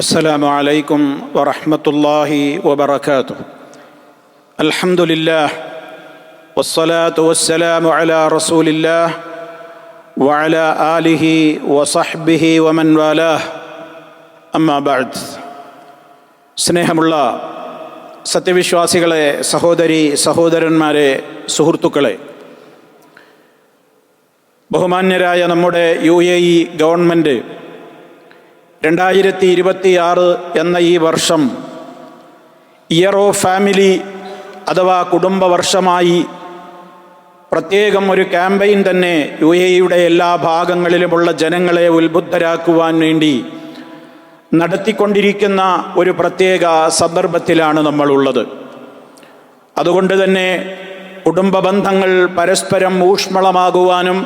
അസ്സലാമു അലൈക്കും വറഹ്മത്തുള്ളാഹി വബറകാതുഹു. അൽഹംദുലില്ലാഹ് വസ്സലാത്തു വസ്സലാമു അലാ റസൂലില്ലാഹ് വഅലാ ആലിഹി വസഹ്ബിഹി വമൻ വാലാഹ്. അമ്മാ ബഅദ്. സ്നേഹമുള്ള സത്യവിശ്വാസികളെ, സഹോദരി സഹോദരന്മാരെ, സുഹൃത്തുക്കളെ, ബഹുമാന്യരായ നമ്മുടെ UAE ഗവൺമെൻറ് 2026 എന്ന ഈ വർഷം ഇയർ ഓഫ് ഫാമിലി അഥവാ കുടുംബ വർഷമായി പ്രത്യേകം ഒരു ക്യാമ്പയിൻ തന്നെ UAEയുടെ എല്ലാ ഭാഗങ്ങളിലുമുള്ള ജനങ്ങളെ ഉത്ബുദ്ധരാക്കുവാൻ വേണ്ടി നടത്തിക്കൊണ്ടിരിക്കുന്ന ഒരു പ്രത്യേക സന്ദർഭത്തിലാണ് നമ്മളുള്ളത്. അതുകൊണ്ട് തന്നെ കുടുംബ ബന്ധങ്ങൾ പരസ്പരം ഊഷ്മളമാകുവാനും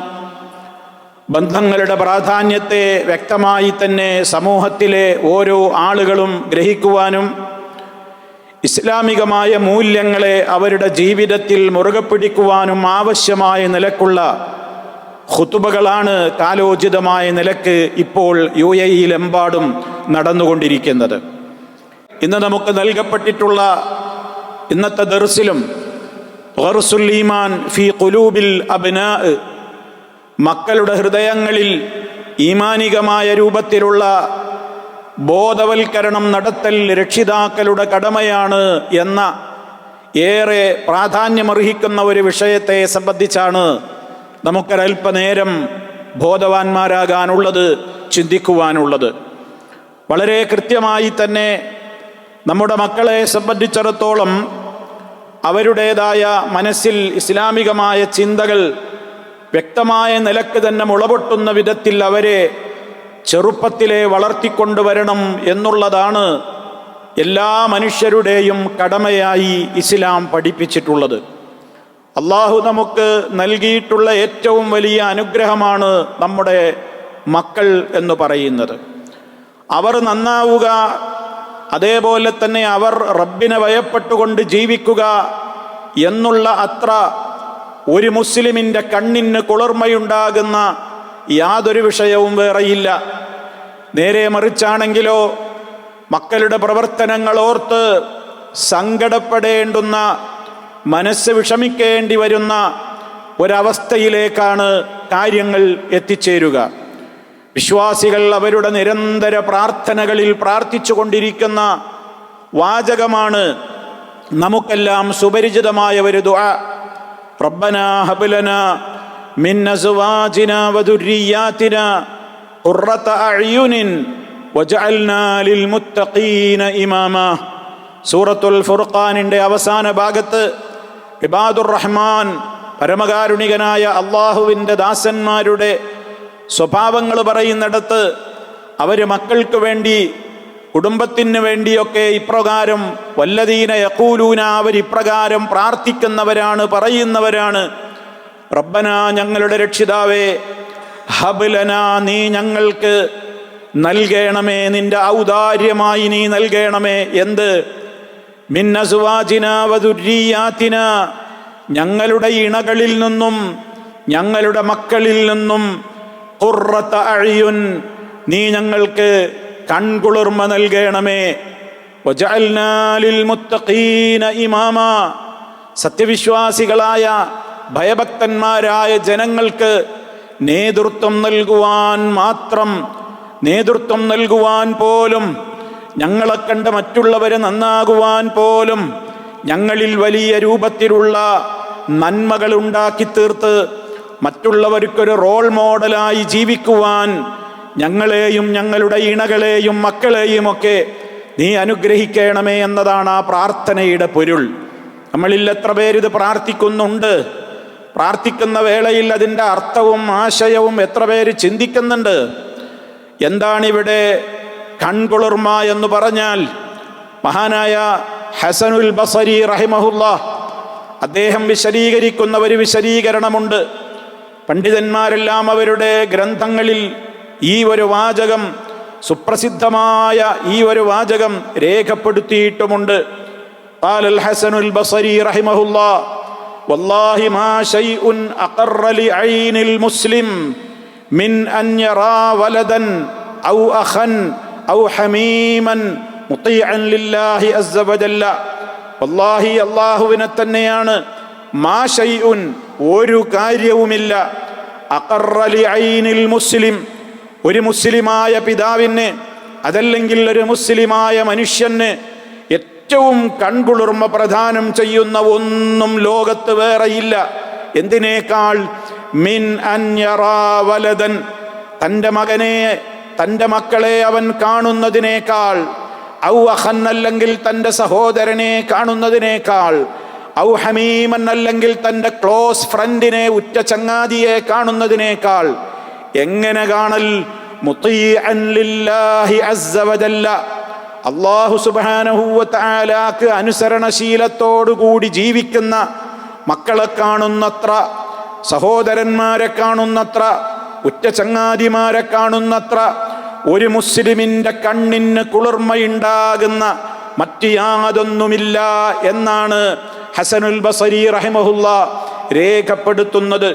ബന്ധങ്ങളുടെ പ്രാധാന്യത്തെ വ്യക്തമായി തന്നെ സമൂഹത്തിലെ ഓരോ ആളുകളും ഗ്രഹിക്കുവാനും ഇസ്ലാമികമായ മൂല്യങ്ങളെ അവരുടെ ജീവിതത്തിൽ മുറുകെ പിടിക്കുവാനും ആവശ്യമായ നിലക്കുള്ള ഖുതുബകളാണ് കാലോചിതമായ നിലക്ക് ഇപ്പോൾ UAEയിലെമ്പാടും നടന്നുകൊണ്ടിരിക്കുന്നത്. ഇന്ന് നമുക്ക് നൽകപ്പെട്ടിട്ടുള്ള ഇന്നത്തെ ദർസിലും ഗർസുൽ ഈമാൻ ഫീ ഖുലൂബിൽ അബ്നാ, മക്കളുടെ ഹൃദയങ്ങളിൽ ഈമാനികമായ രൂപത്തിലുള്ള ബോധവൽക്കരണം നടത്തൽ രക്ഷിതാക്കളുടെ കടമയാണ് എന്ന ഏറെ പ്രാധാന്യമർഹിക്കുന്ന ഒരു വിഷയത്തെ സംബന്ധിച്ചാണ് നമുക്കൊരൽപ്പനേരം ബോധവാന്മാരാകാനുള്ളത്, ചിന്തിക്കുവാനുള്ളത്. വളരെ കൃത്യമായി തന്നെ നമ്മുടെ മക്കളെ സംബന്ധിച്ചിടത്തോളം അവരുടേതായ മനസ്സിൽ ഇസ്ലാമികമായ ചിന്തകൾ വ്യക്തമായ നിലക്ക് തന്നെ മുളപൊട്ടുന്ന വിധത്തിൽ അവരെ ചെറുപ്പത്തിലെ വളർത്തിക്കൊണ്ടുവരണം എന്നുള്ളതാണ് എല്ലാ മനുഷ്യരുടെയും കടമയായി ഇസ്ലാം പഠിപ്പിച്ചിട്ടുള്ളത്. അള്ളാഹു നമുക്ക് നൽകിയിട്ടുള്ള ഏറ്റവും വലിയ അനുഗ്രഹമാണ് നമ്മുടെ മക്കൾ എന്ന് പറയുന്നത്. അവർ നന്നാവുക, അതേപോലെ തന്നെ അവർ റബ്ബിനെ ഭയപ്പെട്ടുകൊണ്ട് ജീവിക്കുക എന്നുള്ള അത്ര ഒരു മുസ്ലിമിൻ്റെ കണ്ണിന് കുളിർമയുണ്ടാകുന്ന യാതൊരു വിഷയവും വേറെയില്ല. നേരെ മറിച്ചാണെങ്കിലോ മക്കളുടെ പ്രവർത്തനങ്ങൾ ഓർത്ത് സങ്കടപ്പെടേണ്ടുന്ന, മനസ്സ് വിഷമിക്കേണ്ടി വരുന്ന ഒരവസ്ഥയിലേക്കാണ് കാര്യങ്ങൾ എത്തിച്ചേരുക. വിശ്വാസികൾ അവരുടെ നിരന്തര പ്രാർത്ഥനകളിൽ പ്രാർത്ഥിച്ചു കൊണ്ടിരിക്കുന്ന വാചകമാണ് നമുക്കെല്ലാം സുപരിചിതമായ ഒരു ദുആ. റബ്ബനാ ഹബ് ലനാ മിൻ അസ്വാജിനാ വദുർരിയാതിനാ ഖുർറത അഅ്യുനിൻ വജഅൽനാ ലിൽ മുത്തഖീന ഇമാമാ. സൂറത്തുൽ ഫുർഖാനിൻ്റെ അവസാന ഭാഗത്ത് ഇബാദുർ റഹ്മാൻ, പരമകാരുണികനായ അള്ളാഹുവിൻ്റെ ദാസന്മാരുടെ സ്വഭാവങ്ങൾ പറയുന്നിടത്ത് അവർ മക്കൾക്ക് വേണ്ടി, കുടുംബത്തിന് വേണ്ടിയൊക്കെ ഇപ്രകാരം വല്ലദീന യഖൂലൂന, അവരിപ്രകാരം പ്രാർത്ഥിക്കുന്നവരാണ്, പറയുന്നവരാണ്. റബ്ബനാ, ഞങ്ങളുടെ രക്ഷിതാവേ, ഹബ് ലനാ, നീ ഞങ്ങൾക്ക് നൽകണമേ, നിന്റെ ഔദാര്യമായി നീ നൽകണമേ. എന്ത്? മിൻ അസ്വാജിനാ വദുർരിയാതിനാ, ഞങ്ങളുടെ ഇണകളിൽ നിന്നും ഞങ്ങളുടെ മക്കളിൽ നിന്നും, ഖുർറത അഅ്യുൻ, നീ ഞങ്ങൾക്ക് കൺകുളിർമ നൽകണമേ. വജഅൽനാ ലിൽ മുത്തഖീന ഇമാമാ, സത്യവിശ്വാസികളായ ഭയഭക്തന്മാരായ ജനങ്ങൾക്ക് നേതൃത്വം നൽകുവാൻ മാത്രം, നേതൃത്വം നൽകുവാൻ പോലും, ഞങ്ങളെ കണ്ട് മറ്റുള്ളവരെ നന്നാകുവാൻ പോലും ഞങ്ങളിൽ വലിയ രൂപത്തിലുള്ള നന്മകൾ ഉണ്ടാക്കി തീർത്ത് മറ്റുള്ളവർക്കൊരു റോൾ മോഡലായി ജീവിക്കുവാൻ ഞങ്ങളെയും ഞങ്ങളുടെ ഇണകളെയും മക്കളെയും ഒക്കെ നീ അനുഗ്രഹിക്കണമേ എന്നതാണ് ആ പ്രാർത്ഥനയുടെ പൊരുൾ. നമ്മളിൽ എത്ര പേരിത് പ്രാർത്ഥിക്കുന്നുണ്ട്? പ്രാർത്ഥിക്കുന്ന വേളയിൽ അതിൻ്റെ അർത്ഥവും ആശയവും എത്ര പേര് ചിന്തിക്കുന്നുണ്ട്? എന്താണിവിടെ കൺകുളിർമ എന്ന് പറഞ്ഞാൽ? മഹാനായ ഹസനുൽ ബസരി റഹിമഹുല്ലാഹ് അദ്ദേഹം വിശദീകരിക്കുന്ന ഒരു വിശദീകരണമുണ്ട്. പണ്ഡിതന്മാരെല്ലാം അവരുടെ ഗ്രന്ഥങ്ങളിൽ ഈ ഒരു വാചകം, സുപ്രസിദ്ധമായ ഈ ഒരു വാചകം രേഖപ്പെടുത്തിയിട്ടുമുണ്ട്. ഖാലൽ ഹസനുൽ ബസരി റഹിമഹുല്ലാഹ് വല്ലാഹി മാ ശൈഉൻ അഖറ ലി ഐനിൽ മുസ്ലിം മിൻ അൻ യറാ വലദൻ ഔ അഖൻ ഔ ഹമീമൻ മുതീഅൻ ലില്ലാഹി അസ്സ വജല്ല. വല്ലാഹി അല്ലാഹുവിനെ തന്നെയാണ്. മാ ശൈഉൻ ഒരു കാര്യവുമില്ല അഖറ ലിഐനിൽ മുസ്ലിം ഒരു മുസ്ലിമായ പിതാവിന് അതല്ലെങ്കിൽ ഒരു മുസ്ലിമായ മനുഷ്യന് ഏറ്റവും കൺകുളിർമ പ്രദാനം ചെയ്യുന്ന ഒന്നും ലോകത്ത് വേറെയില്ല. എന്തിനേക്കാൾ? മിൻ അൻ യറാ വലദൻ തൻ്റെ മകനെ തൻ്റെ മക്കളെ അവൻ കാണുന്നതിനേക്കാൾ, ഔ അഖൻ അല്ലെങ്കിൽ തൻ്റെ സഹോദരനെ കാണുന്നതിനേക്കാൾ, ഔ ഹമീമൻ അല്ലെങ്കിൽ തൻ്റെ ക്ലോസ് ഫ്രണ്ടിനെ ഉറ്റ ചങ്ങാതിയെ കാണുന്നതിനേക്കാൾ. എങ്ങനെ കാണൽ? മുതീഅൻ ലില്ലാഹി അസ്സ വജല്ല അല്ലാഹു സുബ്ഹാനഹു വ തആലാക്ക് അനുസരണശീലത്തോടുകൂടി ജീവിക്കുന്ന മക്കളെ കാണുന്നത്ര, സഹോദരന്മാരെ കാണുന്നത്ര, ഉറ്റ ചങ്ങാതിമാരെ കാണുന്നത്ര ഒരു മുസ്ലിമിൻ്റെ കണ്ണിന് കുളിർമയുണ്ടാകുന്ന മറ്റ് യാതൊന്നുമില്ല എന്നാണ് ഹസനുൽ ബസരി റഹിമഹുല്ലാ രേഖപ്പെടുത്തുന്നത്.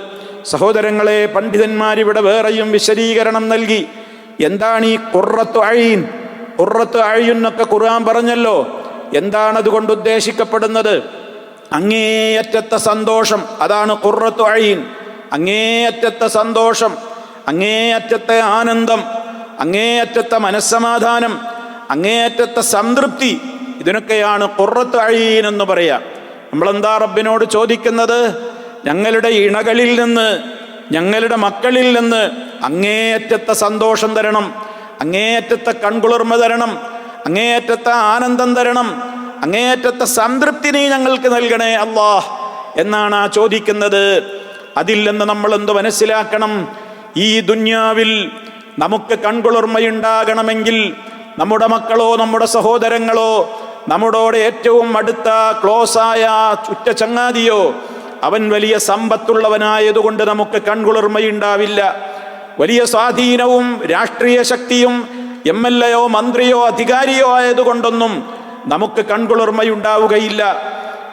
സഹോദരങ്ങളെ, പണ്ഡിതന്മാരിവിടെ വേറെയും വിശദീകരണം നൽകി. എന്താണ് ഈ ഖുർറത്തു അയ്ൻ? ഖുർറത്തു അയ്ൻ എന്നൊക്കെ ഖുർആൻ പറഞ്ഞല്ലോ. എന്താണ് അതുകൊണ്ട് ഉദ്ദേശിക്കപ്പെടുന്നത്? അങ്ങേയറ്റത്തെ സന്തോഷം, അതാണ് ഖുർറത്തു അയ്ൻ. അങ്ങേയറ്റത്തെ സന്തോഷം, അങ്ങേയറ്റത്തെ ആനന്ദം, അങ്ങേയറ്റത്തെ മനസ്സമാധാനം, അങ്ങേയറ്റത്തെ സംതൃപ്തി, ഇതിനൊക്കെയാണ് ഖുർറത്തു അയ്ൻ എന്ന് പറയാം. നമ്മളെന്താ റബ്ബിനോട് ചോദിക്കുന്നത്? ഞങ്ങളുടെ ഇണകളിൽ നിന്ന്, ഞങ്ങളുടെ മക്കളിൽ നിന്ന് അങ്ങേയറ്റത്തെ സന്തോഷം തരണം, അങ്ങേയറ്റത്തെ കൺകുളിർമ തരണം, അങ്ങേയറ്റത്തെ ആനന്ദം തരണം, അങ്ങേയറ്റത്തെ സംതൃപ്തി നീ ഞങ്ങൾക്ക് നൽകണേ അല്ലാഹ് എന്നാണ് ആ ചോദിക്കുന്നത്. അതിൽ നിന്ന് നമ്മൾ എന്ത് മനസ്സിലാക്കണം? ഈ ദുന്യാവിൽ നമുക്ക് കൺകുളിർമയുണ്ടാകണമെങ്കിൽ നമ്മുടെ മക്കളോ നമ്മുടെ സഹോദരങ്ങളോ നമ്മളോട് ഏറ്റവും അടുത്ത ക്ലോസായ ഉറ്റ ചങ്ങാതിയോ അവൻ വലിയ സമ്പത്തുള്ളവനായതുകൊണ്ട് നമുക്ക് കൺകുളിർമയുണ്ടാവില്ല. വലിയ സ്വാധീനവും രാഷ്ട്രീയ ശക്തിയും MLA മന്ത്രിയോ അധികാരിയോ ആയതുകൊണ്ടൊന്നും നമുക്ക് കൺകുളിർമയുണ്ടാവുകയില്ല.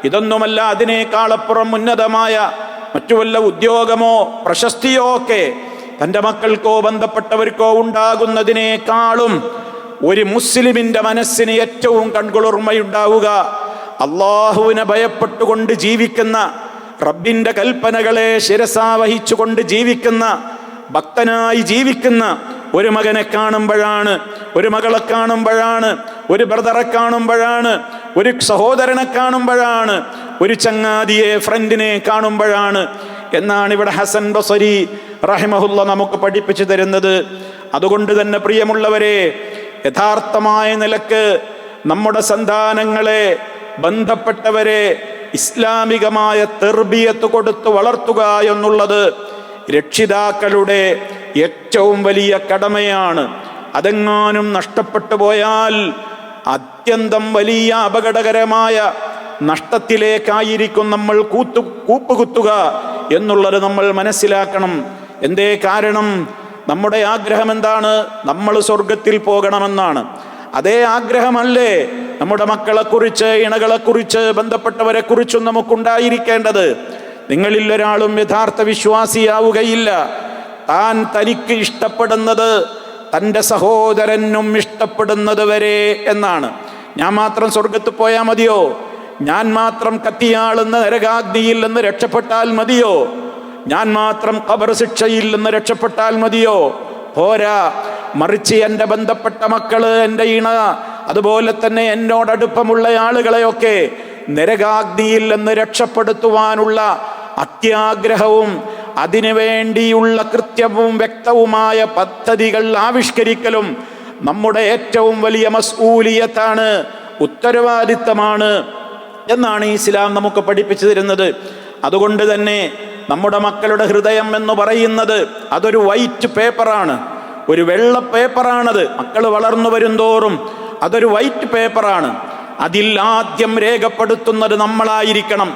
ഇതൊന്നുമല്ല, അതിനേക്കാളപ്പുറം ഉന്നതമായ മറ്റു വല്ല ഉദ്യോഗമോ പ്രശസ്തിയോ ഒക്കെ തൻ്റെ മക്കൾക്കോ ബന്ധപ്പെട്ടവർക്കോ ഉണ്ടാകുന്നതിനേക്കാളും ഒരു മുസ്ലിമിൻ്റെ മനസ്സിന് ഏറ്റവും കൺകുളിർമയുണ്ടാവുക അള്ളാഹുവിനെ ഭയപ്പെട്ടുകൊണ്ട് ജീവിക്കുന്ന, റബ്ബിൻ്റെ കൽപ്പനകളെ ശിരസാവഹിച്ചുകൊണ്ട് ജീവിക്കുന്ന, ഭക്തനായി ജീവിക്കുന്ന ഒരു മകനെ കാണുമ്പോഴാണ്, ഒരു മകളെ കാണുമ്പോഴാണ്, ഒരു ബ്രദറെ കാണുമ്പോഴാണ്, ഒരു സഹോദരനെ കാണുമ്പോഴാണ്, ഒരു ചങ്ങാതിയെ ഫ്രണ്ടിനെ കാണുമ്പോഴാണ് എന്നാണ് ഇവിടെ ഹസൻ ബസരി റഹിമഹുല്ല നമുക്ക് പഠിപ്പിച്ചു തരുന്നത്. അതുകൊണ്ട് തന്നെ പ്രിയമുള്ളവരെ, യഥാർത്ഥമായ നിലക്ക് നമ്മുടെ സന്താനങ്ങളെ, ബന്ധപ്പെട്ടവരെ ഇസ്ലാമികമായ തർബിയത്ത് കൊടുത്ത് വളർത്തുക എന്നുള്ളത് രക്ഷിതാക്കളുടെ ഏറ്റവും വലിയ കടമയാണ്. അതെങ്ങാനും നഷ്ടപ്പെട്ടു പോയാൽ അത്യന്തം വലിയ അപകടകരമായ നഷ്ടത്തിലേക്കായിരിക്കും നമ്മൾ കൂപ്പുകുത്തുക എന്നുള്ളത് നമ്മൾ മനസ്സിലാക്കണം. എന്തേ കാരണം? നമ്മുടെ ആഗ്രഹം എന്താണ്? നമ്മൾ സ്വർഗത്തിൽ പോകണമെന്നാണ്. അതേ ആഗ്രഹമല്ലേ നമ്മുടെ മക്കളെക്കുറിച്ച്, ഇണകളെക്കുറിച്ച്, ബന്ധപ്പെട്ടവരെക്കുറിച്ചും നമുക്കുണ്ടായിരിക്കേണ്ടത്? നിങ്ങളിൽ ഒരാളും യഥാർത്ഥ വിശ്വാസിയാവുകയില്ല താൻ തനിക്ക് ഇഷ്ടപ്പെടുന്നത് തൻ്റെ സഹോദരനും ഇഷ്ടപ്പെടുന്നത് വരെ എന്നാണ്. ഞാൻ മാത്രം സ്വർഗത്ത് പോയാൽ മതിയോ? ഞാൻ മാത്രം കത്തിയാളുന്ന നരകാഗ്നിയിൽ നിന്ന് രക്ഷപ്പെട്ടാൽ മതിയോ? ഞാൻ മാത്രം ഖബർ ശിക്ഷയിൽ നിന്ന് രക്ഷപ്പെട്ടാൽ മതിയോ? പോരാ. മറിച്ച് എൻ്റെ ബന്ധപ്പെട്ട മക്കള്, എൻ്റെ ഇണ, അതുപോലെ തന്നെ എന്നോടടുപ്പമുള്ള ആളുകളെയൊക്കെ നരകാഗ്നിയിൽ നിന്ന് രക്ഷപ്പെടുത്തുവാനുള്ള അത്യാഗ്രഹവും അതിനുവേണ്ടിയുള്ള കൃത്യവും വ്യക്തവുമായ പദ്ധതികൾ ആവിഷ്കരിക്കലും നമ്മുടെ ഏറ്റവും വലിയ മസ്ഊലിയത്താണ്, ഉത്തരവാദിത്തമാണ് എന്നാണ് ഇസ്ലാം നമുക്ക് പഠിപ്പിച്ചു തരുന്നത്. അതുകൊണ്ട് തന്നെ നമ്മുടെ മക്കളുടെ ഹൃദയം എന്ന് പറയുന്നത് അതൊരു വൈറ്റ് പേപ്പറാണ്, ഒരു വെള്ള പേപ്പറാണത്. മക്കൾ വളർന്നു വരുംതോറും അതൊരു വൈറ്റ് പേപ്പറാണ്. അതിൽ ആദ്യം രേഖപ്പെടുത്തുന്നത് നമ്മളായിരിക്കണം.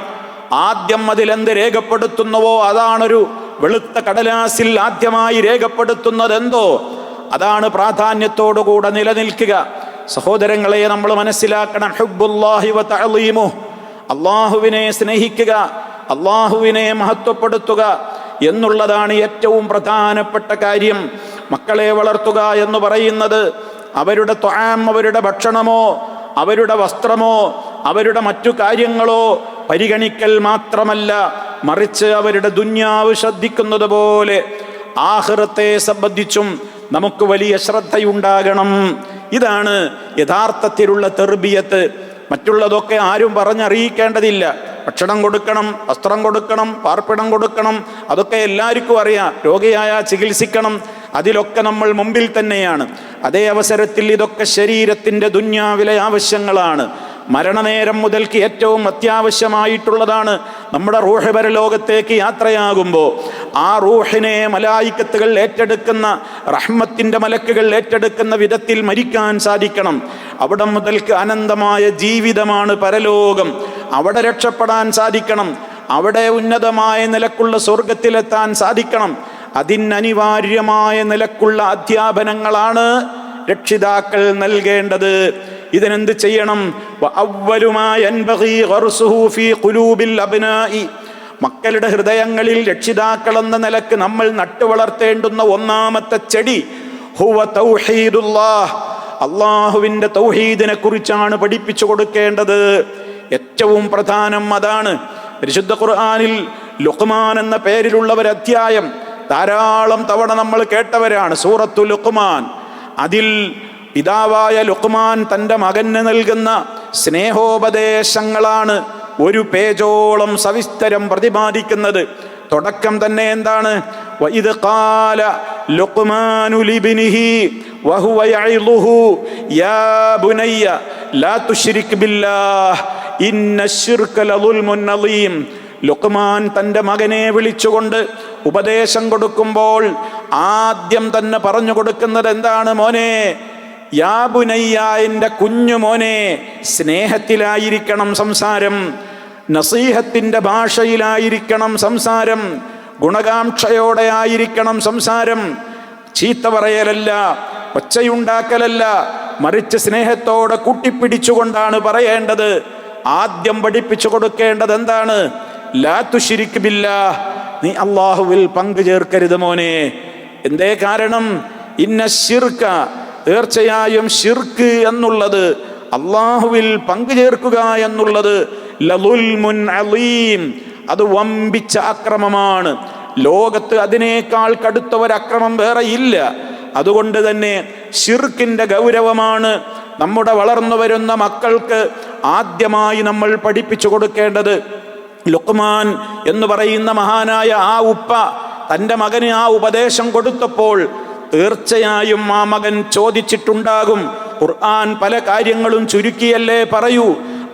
ആദ്യം അതിലെന്ത് രേഖപ്പെടുത്തുന്നുവോ അതാണൊരു വെളുത്ത കടലാസിൽ ആദ്യമായി രേഖപ്പെടുത്തുന്നത് എന്തോ അതാണ് പ്രാധാന്യത്തോടുകൂടെ നിലനിൽക്കുക. സഹോദരങ്ങളെ, നമ്മൾ മനസ്സിലാക്കണം, ഹുബ്ബുല്ലാഹി വ തഅളീമുഹു, അള്ളാഹുവിനെ സ്നേഹിക്കുക, അള്ളാഹുവിനെ മഹത്വപ്പെടുത്തുക എന്നുള്ളതാണ് ഏറ്റവും പ്രധാനപ്പെട്ട കാര്യം. മക്കളെ വളർത്തുക എന്ന് പറയുന്നത് അവരുടെ ത്വആം, അവരുടെ ഭക്ഷണമോ അവരുടെ വസ്ത്രമോ അവരുടെ മറ്റു കാര്യങ്ങളോ പരിഗണിക്കൽ മാത്രമല്ല, മറിച്ച് അവരുടെ ദുന്യാവ് ശ്രദ്ധിക്കുന്നത് പോലെ ആഖിറത്തെ സംബന്ധിച്ചും നമുക്ക് വലിയ ശ്രദ്ധയുണ്ടാകണം. ഇതാണ് യഥാർത്ഥത്തിലുള്ള തർബിയത്ത്. മറ്റുള്ളതൊക്കെ ആരും പറഞ്ഞറിയിക്കേണ്ടതില്ല. ഭക്ഷണം കൊടുക്കണം, വസ്ത്രം കൊടുക്കണം, പാർപ്പിടം കൊടുക്കണം, അതൊക്കെ എല്ലാവർക്കും അറിയാം. രോഗിയായ ചികിത്സിക്കണം, അതിലൊക്കെ നമ്മൾ മുമ്പിൽ തന്നെയാണ്. അതേ അവസരത്തിൽ ഇതൊക്കെ ശരീരത്തിൻ്റെ ദുന്യാവിലെ ആവശ്യങ്ങളാണ്. മരണനേരം മുതൽക്ക് ഏറ്റവും അത്യാവശ്യമായിട്ടുള്ളതാണ്. നമ്മുടെ റൂഹ് പരലോകത്തേക്ക് യാത്രയാകുമ്പോൾ ആ റൂഹിനെ മലായിക്കത്തുകൾ ഏറ്റെടുക്കുന്ന, റഹ്മത്തിൻ്റെ മലക്കുകൾ ഏറ്റെടുക്കുന്ന വിധത്തിൽ മരിക്കാൻ സാധിക്കണം. അവിടെ മുതൽക്ക് അനന്തമായ ജീവിതമാണ് പരലോകം. അവിടെ രക്ഷപ്പെടാൻ സാധിക്കണം. അവിടെ ഉന്നതമായ നിലക്കുള്ള സ്വർഗത്തിലെത്താൻ സാധിക്കണം. അതിനനിവാര്യമായ നിലക്കുള്ള അധ്യാപനങ്ങളാണ് രക്ഷിതാക്കൾ നൽകേണ്ടത്. ഇതിനെന്ത് ചെയ്യണം? മക്കളുടെ ഹൃദയങ്ങളിൽ രക്ഷിതാക്കൾ എന്ന നിലക്ക് നമ്മൾ നട്ടുവളർത്തേണ്ടുന്ന ഒന്നാമത്തെ ചെടി ഹുവ തൗഹീദുല്ലാഹ്, അള്ളാഹുവിൻ്റെ തൗഹീദിനെ കുറിച്ചാണ് പഠിപ്പിച്ചു കൊടുക്കേണ്ടത്. ഏറ്റവും പ്രധാനം അതാണ്. പരിശുദ്ധ ഖുർആനിൽ ലുഖ്മാൻ എന്ന പേരിലുള്ള ഒരു അധ്യായം ധാരാളം തവണ നമ്മൾ കേട്ടവരാണ്. സൂറത്തു ലുഖ്മാൻ. അതിൽ പിതാവായ ലുഖ്മാൻ തൻ്റെ മകന് നൽകുന്ന സ്നേഹോപദേശങ്ങളാണ് ഒരു പേജോളം സവിസ്തരം പ്രതിപാദിക്കുന്നത്. തുടക്കം തന്നെ എന്താണ്? വഇദ് ഖാല ലുഖ്മാനു ലിബ്നിഹി വഹുവ യഇളുഹു യാ ബുനയ്യ ലാ തുശ്രിക് ബില്ലാഹ് ഇന്നശ്ശിർക ലളുൽമുൻ അളീം. ലുഖ്മാൻ തൻ്റെ മകനെ വിളിച്ചുകൊണ്ട് ഉപദേശം കൊടുക്കുമ്പോൾ ആദ്യം തന്നെ പറഞ്ഞു കൊടുക്കുന്നത് എന്താണ്? മോനെ, യാ ബുനയ്യ, എൻ്റെ കുഞ്ഞു മോനെ, സ്നേഹത്തിലായിരിക്കണം സംസാരം, നസീഹത്തിൻ്റെ ഭാഷയിലായിരിക്കണം സംസാരം, ഗുണകാംക്ഷയോടെ ആയിരിക്കണം സംസാരം. ചീത്ത പറയലല്ല, ഒച്ചയുണ്ടാക്കലല്ല, മറിച്ച് സ്നേഹത്തോടെ കൂട്ടിപ്പിടിച്ചുകൊണ്ടാണ് പറയേണ്ടത്. ആദ്യം പഠിപ്പിച്ചു കൊടുക്കേണ്ടത് എന്താണ്? ലാ തുശ്രിക് ബില്ലാഹ്, നീ അള്ളാഹുവിൽ പങ്കു ചേർക്കരുത് മോനെ. എന്തേ കാരണം? ഇന്ന ശിർക, തീർച്ചയായും ശിർക്ക് എന്നുള്ളത്, അള്ളാഹുവിൽ പങ്കു ചേർക്കുക എന്നുള്ളത് ലളുൽമുൻ അളീം, അത് വമ്പിച്ച അക്രമമാണ്. ലോകത്ത് അതിനേക്കാൾ കടുത്ത ഒരക്രമം വേറെ ഇല്ല. അതുകൊണ്ട് തന്നെ ശിർക്കിൻ്റെ ഗൗരവമാണ് നമ്മുടെ വളർന്നു വരുന്ന മക്കൾക്ക് ആദ്യമായി നമ്മൾ പഠിപ്പിച്ചു കൊടുക്കേണ്ടത്. ലുഖ്മാൻ എന്ന് പറയുന്ന മഹാനായ ആ ഉപ്പ തൻ്റെ മകന് ആ ഉപദേശം കൊടുത്തപ്പോൾ തീർച്ചയായും ആ മകൻ ചോദിച്ചിട്ടുണ്ടാകും. ഖുർആൻ പല കാര്യങ്ങളും ചുരുക്കിയല്ലേ പറയൂ,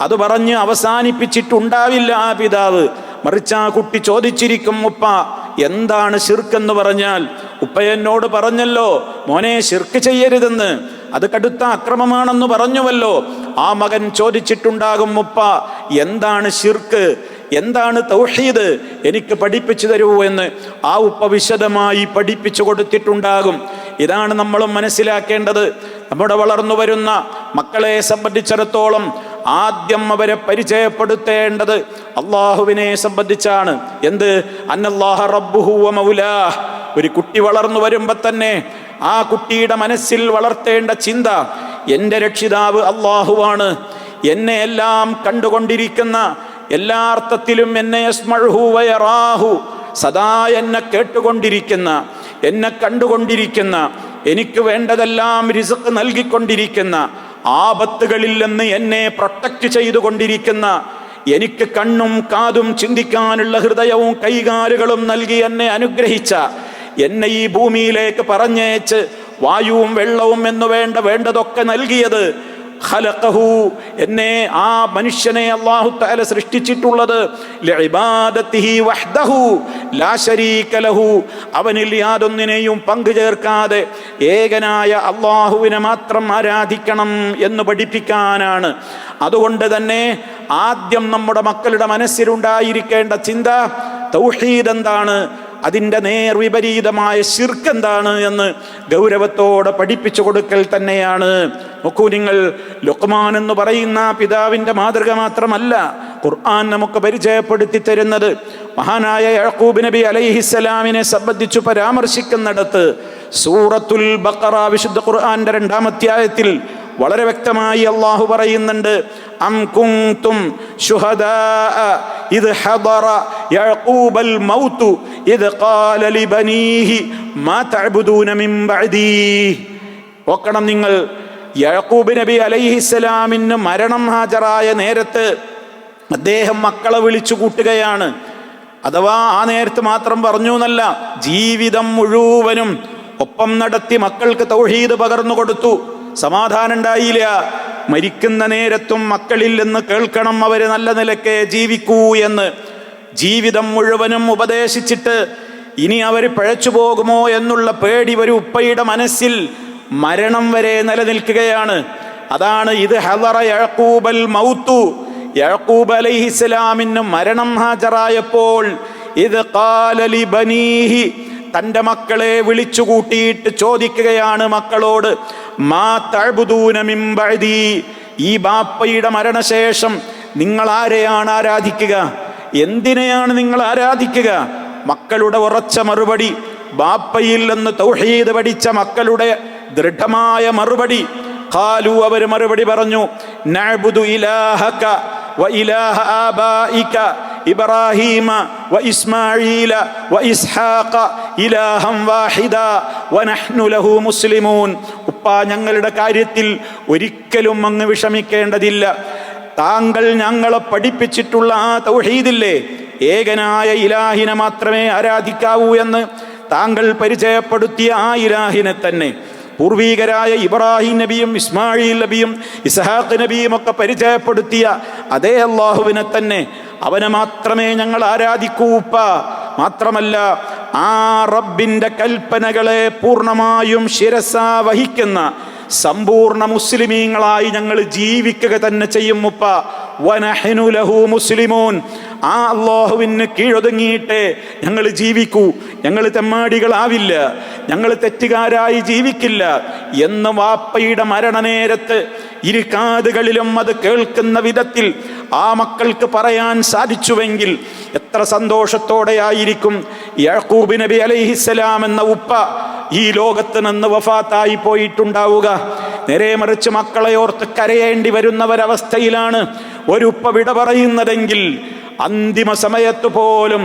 അത് പറഞ്ഞ് അവസാനിപ്പിച്ചിട്ടുണ്ടാവില്ല ആ പിതാവ്. മറിച്ച് ആ കുട്ടി ചോദിച്ചിരിക്കും, ഉപ്പ എന്താണ് ശിർക്ക് എന്ന് പറഞ്ഞാൽ? ഉപ്പ എന്നോട് പറഞ്ഞല്ലോ മോനെ ശിർക്ക് ചെയ്യരുതെന്ന്, അത് കടുത്ത അക്രമമാണെന്ന് പറഞ്ഞുവല്ലോ. ആ മകൻ ചോദിച്ചിട്ടുണ്ടാകും, ഉപ്പ എന്താണ് ശിർക്ക്, എന്താണ് തൗഹീദ്, എനിക്ക് പഠിപ്പിച്ചു തരൂ എന്ന്. ആ ഉപ്പ വിശദമായി പഠിപ്പിച്ചു കൊടുത്തിട്ടുണ്ടാകും. ഇതാണ് നമ്മളും മനസ്സിലാക്കേണ്ടത്. നമ്മുടെ വളർന്നു വരുന്ന മക്കളെ സംബന്ധിച്ചിടത്തോളം ആദ്യം അവരെ പരിചയപ്പെടുത്തേണ്ടത് അള്ളാഹുവിനെ സംബന്ധിച്ചാണ്. എന്ത്? അന്നല്ലാഹ റബ്ബുഹു വ മൗലാഹ്. ഒരു കുട്ടി വളർന്നു വരുമ്പോൾ തന്നെ ആ കുട്ടിയുടെ മനസ്സിൽ വളർത്തേണ്ട ചിന്ത, എൻ്റെ രക്ഷിതാവ് അള്ളാഹുവാണ്, എന്നെ എല്ലാം കണ്ടുകൊണ്ടിരിക്കുന്ന, എല്ലാ അർത്ഥത്തിലും എന്നെ യസ്മഉഹു വ യറാഹു, സദാ എന്നെ കേട്ടുകൊണ്ടിരിക്കുന്ന, എന്നെ കണ്ടുകൊണ്ടിരിക്കുന്ന, എനിക്ക് വേണ്ടതെല്ലാം റിസ്ക് നൽകിക്കൊണ്ടിരിക്കുന്ന, ആപത്തുകളിൽ നിന്ന് എന്നെ പ്രൊട്ടക്റ്റ് ചെയ്തുകൊണ്ടിരിക്കുന്ന, എനിക്ക് കണ്ണും കാതും ചിന്തിക്കാനുള്ള ഹൃദയവും കൈകാലുകളും നൽകി എന്നെ അനുഗ്രഹിച്ച, എന്നെ ഈ ഭൂമിയിലേക്ക് പറഞ്ഞയച്ച് വായുവും വെള്ളവും എന്ന് വേണ്ടതൊക്കെ നൽകിയത്, ഖലഖഹു, എന്നെ ആ മനുഷ്യനെ അല്ലാഹു തആല സൃഷ്ടിച്ചിട്ടുള്ളത് ലിഇബാദത്തിഹി വഹ്ദഹു ലാ ശരീക ലഹു, അവനിൽ യാതൊന്നിനെയും പങ്കു ചേർക്കാതെ ഏകനായ അല്ലാഹുവിനെ മാത്രം ആരാധിക്കണം എന്ന് പഠിപ്പിക്കാനാണ്. അതുകൊണ്ട് തന്നെ ആദ്യം നമ്മുടെ മക്കളുടെ മനസ്സിലുണ്ടായിരിക്കേണ്ട ചിന്ത തൗഹീദ് എന്താണ്, അതിൻ്റെ നേർവിപരീതമായ ശിർക്ക് എന്താണ് എന്ന് ഗൗരവത്തോടെ പഠിപ്പിച്ചു കൊടുക്കൽ തന്നെയാണ്. നോക്കൂ നിങ്ങൾ, ലുഖ്മാൻ എന്ന് പറയുന്ന പിതാവിൻ്റെ മാതൃക മാത്രമല്ല ഖുർആൻ നമുക്ക് പരിചയപ്പെടുത്തി തരുന്നത്. മഹാനായ യഅഖൂബ് നബി അലൈഹിസ്സലാമിനെ സംബന്ധിച്ചു പരാമർശിക്കുന്നിടത്ത് സൂറത്തുൽ ബഖറ വിശുദ്ധ ഖുർആന്റെ 2-ാമത്തെ ആയത്തിൽ വളരെ വ്യക്തമായി അല്ലാഹു പറയുന്നുണ്ട്, അം കുൻതും ശുഹദാ ഇദ് ഹദറ യഅഖൂബൽ മൗതു ഇദ് ഖാല ലിബനീഹി മാ തഅബുദൂന മിൻ ബഅദീ. ഓക്കണം നിങ്ങൾ, യാക്കൂബ് നബി അലൈഹിസ്സലാമിന് മരണം ഹാജരായ നേരത്ത് അദ്ദേഹം മക്കളെ വിളിച്ചു കൂട്ടുകയാണ്. അഥവാ ആ നേരത്ത് മാത്രം പറഞ്ഞു എന്നല്ല, ജീവിതം മുഴുവനും ഒപ്പം നടത്തി മക്കൾക്ക് തൗഹീദ് പകർന്നു കൊടുത്തു. സമാധാനം ഉണ്ടായില്ല. മരിക്കുന്ന നേരത്തും മക്കളിൽ നിന്ന് കേൾക്കണം അവര് നല്ല നിലയ്ക്ക് ജീവിക്കൂ എന്ന്. ജീവിതം മുഴുവനും ഉപദേശിച്ചിട്ട് ഇനി അവർ പിഴച്ചു പോകുമോ എന്നുള്ള പേടി ഒരു ഉപ്പയുടെ മനസ്സിൽ മരണം വരെ നിലനിൽക്കുകയാണ്. അതാണ് ഇത് ഹദറ യഅഖൂബൽ മൗതു, യാക്കൂബ് അലൈഹിസ്സലാമിന് മരണം ഹാജരായപ്പോൾ ഇത് ഖാല ലിബനീഹി, തൻ്റെ മക്കളെ വിളിച്ചു കൂട്ടിയിട്ട് ചോദിക്കുകയാണ് മക്കളോട്, മാ തഅബുദൂന മിൻ ബഅദീ, ഈ ബാപ്പയുടെ മരണശേഷം നിങ്ങൾ ആരെയാണ് ആരാധിക്കുക, എന്തിനെയാണ് നിങ്ങൾ ആരാധിക്കുക? മക്കളുടെ ഉറച്ച മറുപടി, ബാപ്പയിൽ നിന്ന് തൗഹീദ് പഠിച്ച മക്കളുടെ ദൃഢമായ മറുപടി. ഖാലു, അവർ മറുപടി പറഞ്ഞു, നഅബുദു ഇലാഹക വ ഇലാഹ ആബായിക ഇബ്രാഹീമ വ ഇസ്മാഈല വ ഇസ്ഹാഖ ഇലാഹൻ വാഹിദ വ നഹ്നു ലഹു മുസ്ലിമൂൻ. ഉപ്പാ, ഞങ്ങളുടെ കാര്യത്തിൽ ഒരിക്കലും അങ്ങ് വിഷമിക്കേണ്ടതില്ല. താങ്കൾ ഞങ്ങളെ പഠിപ്പിച്ചിട്ടുള്ള ആ തൗഹീദില്ലേ, ഏകനായ ഇലാഹിനെ മാത്രമേ ആരാധിക്കാവൂ എന്ന് താങ്കൾ പരിചയപ്പെടുത്തിയ ആ ഇലാഹിനെ തന്നെ പൂർവീകരായ ഇബ്രാഹിം നബിയും ഇസ്മായിൽ നബിയും ഇസ്ഹാഖ് നബിയും ഒക്കെ പരിചയപ്പെടുത്തിയ അതേ അല്ലാഹുവിനെ തന്നെ, അവനെ മാത്രമേ ഞങ്ങൾ ആരാധിക്കൂ ഉപ്പ. മാത്രമല്ല, ആ റബ്ബിൻ്റെ കൽപ്പനകളെ പൂർണ്ണമായും ശിരസാ വഹിക്കുന്ന സമ്പൂർണ്ണ മുസ്ലിമീങ്ങളായി ഞങ്ങൾ ജീവിക്കുക തന്നെ ചെയ്യും ഉപ്പ. വനഹ്നു ലഹു മുസ്ലിമൂൻ, ആ അല്ലാഹുവിന് കീഴൊതുങ്ങിയിട്ട് ഞങ്ങൾ ജീവിക്കൂ, ഞങ്ങൾ തെമ്മാടികളാവില്ല, ഞങ്ങൾ തെറ്റുകാരായി ജീവിക്കില്ല എന്ന് വാപ്പയുടെ മരണനേരത്ത് ഇരു കാതുകളിലും അത് കേൾക്കുന്ന വിധത്തിൽ ആ മക്കൾക്ക് പറയാൻ സാധിച്ചുവെങ്കിൽ എത്ര സന്തോഷത്തോടെയായിരിക്കും യാക്കൂബ് നബി അലൈഹിസ്സലാം എന്ന ഉപ്പ ഈ ലോകത്ത് നിന്ന് വഫാത്തായി പോയിട്ടുണ്ടാവുക. നേരെ മറിച്ച് മക്കളെ ഓർത്ത് കരയേണ്ടി വരുന്നവരവസ്ഥയിലാണ് ഒരു ഉപ്പ വിട പറയുന്നതെങ്കിൽ അന്തിമ സമയത്ത് പോലും